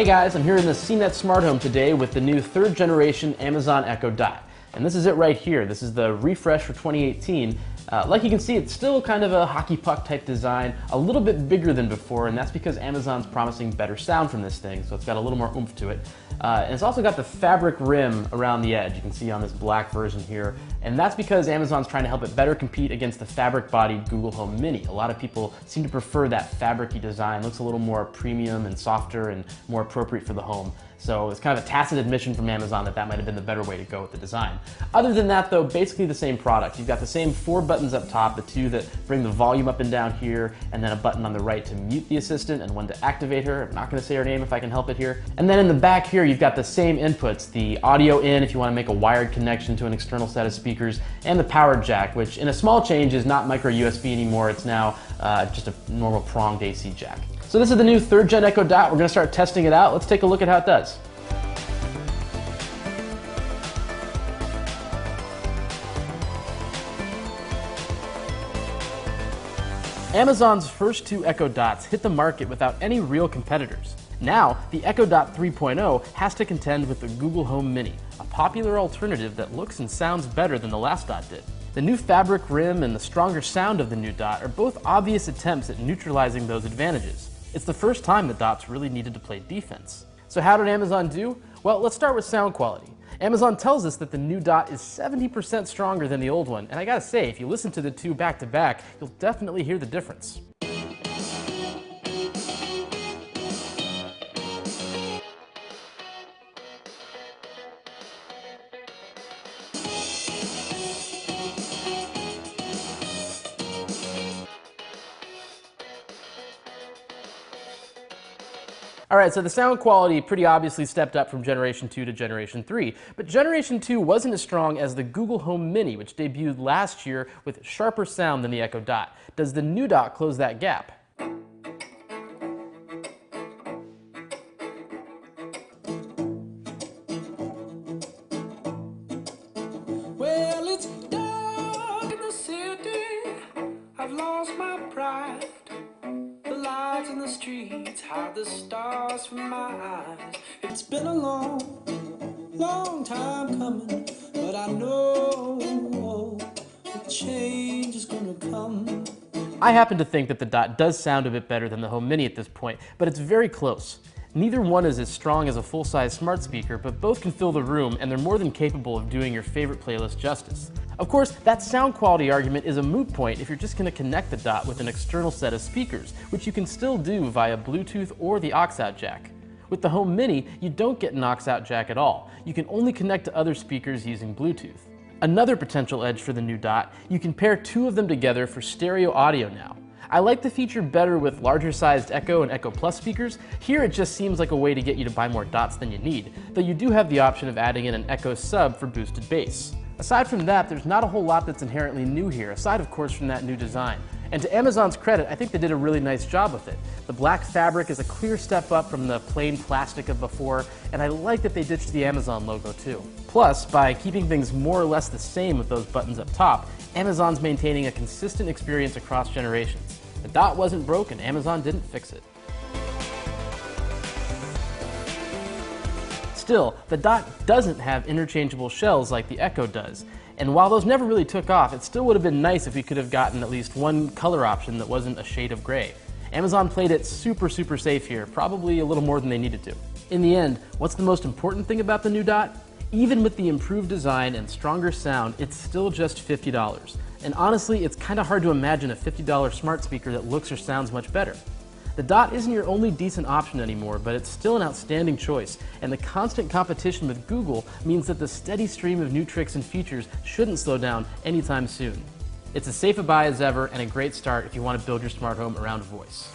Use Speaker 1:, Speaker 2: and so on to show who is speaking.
Speaker 1: Hey guys, I'm here in the CNET Smart Home today with the new 3rd generation Amazon Echo Dot. And this is it right here. This is the refresh for 2018. Like you can see, it's still kind of a hockey puck type design, a little bit bigger than before, and that's because Amazon's promising better sound from this thing, so it's got a little more oomph to it. And it's also got the fabric rim around the edge, you can see on this black version here, and that's because Amazon's trying to help it better compete against the fabric-bodied Google Home Mini. A lot of people seem to prefer that fabric-y design. It looks a little more premium and softer and more appropriate for the home. So it's kind of a tacit admission from Amazon that that might have been the better way to go with the design. Other than that though, basically the same product. You've got the same 4 buttons up top, the 2 that bring the volume up and down here, and then a button on the right to mute the assistant and one to activate her. I'm not going to say her name if I can help it here. And then in the back here, you've got the same inputs, the audio in if you want to make a wired connection to an external set of speakers, and the power jack, which in a small change is not micro USB anymore. It's now just a normal pronged AC jack. So this is the new 3rd gen Echo Dot. We're going to start testing it out. Let's take a look at how it does. Amazon's first 2 Echo Dots hit the market without any real competitors. Now, the Echo Dot 3.0 has to contend with the Google Home Mini, a popular alternative that looks and sounds better than the last Dot did. The new fabric rim and the stronger sound of the new Dot are both obvious attempts at neutralizing those advantages. It's the first time the Dots really needed to play defense. So how did Amazon do? Well, let's start with sound quality. Amazon tells us that the new Dot is 70% stronger than the old one, and I gotta say, if you listen to the 2 back to back, you'll definitely hear the difference. Alright, so the sound quality pretty obviously stepped up from Generation 2 to Generation 3, but Generation 2 wasn't as strong as the Google Home Mini, which debuted last year with sharper sound than the Echo Dot. Does the new Dot close that gap?
Speaker 2: Well, it's dark in the city, I've lost my pride. The lights in the streets hide the stars from my eyes. It's been a long, long time coming, but I know the change is gonna come.
Speaker 1: I happen to think that the Dot does sound a bit better than the Home Mini at this point, but it's very close. Neither one is as strong as a full-size smart speaker, but both can fill the room, and they're more than capable of doing your favorite playlist justice. Of course, that sound quality argument is a moot point if you're just going to connect the Dot with an external set of speakers, which you can still do via Bluetooth or the aux-out jack. With the Home Mini, you don't get an aux-out jack at all. You can only connect to other speakers using Bluetooth. Another potential edge for the new Dot, you can pair 2 of them together for stereo audio now. I like the feature better with larger sized Echo and Echo Plus speakers. Here it just seems like a way to get you to buy more Dots than you need, though you do have the option of adding in an Echo sub for boosted bass. Aside from that, there's not a whole lot that's inherently new here, aside of course from that new design. And to Amazon's credit, I think they did a really nice job with it. The black fabric is a clear step up from the plain plastic of before, and I like that they ditched the Amazon logo too. Plus, by keeping things more or less the same with those buttons up top, Amazon's maintaining a consistent experience across generations. The Dot wasn't broken, Amazon didn't fix it. Still, the Dot doesn't have interchangeable shells like the Echo does, and while those never really took off, it still would have been nice if we could have gotten at least one color option that wasn't a shade of gray. Amazon played it super safe here, probably a little more than they needed to. In the end, what's the most important thing about the new Dot? Even with the improved design and stronger sound, it's still just $50. And honestly, it's kind of hard to imagine a $50 smart speaker that looks or sounds much better. The Dot isn't your only decent option anymore, but it's still an outstanding choice, and the constant competition with Google means that the steady stream of new tricks and features shouldn't slow down anytime soon. It's as safe a buy as ever, and a great start if you want to build your smart home around voice.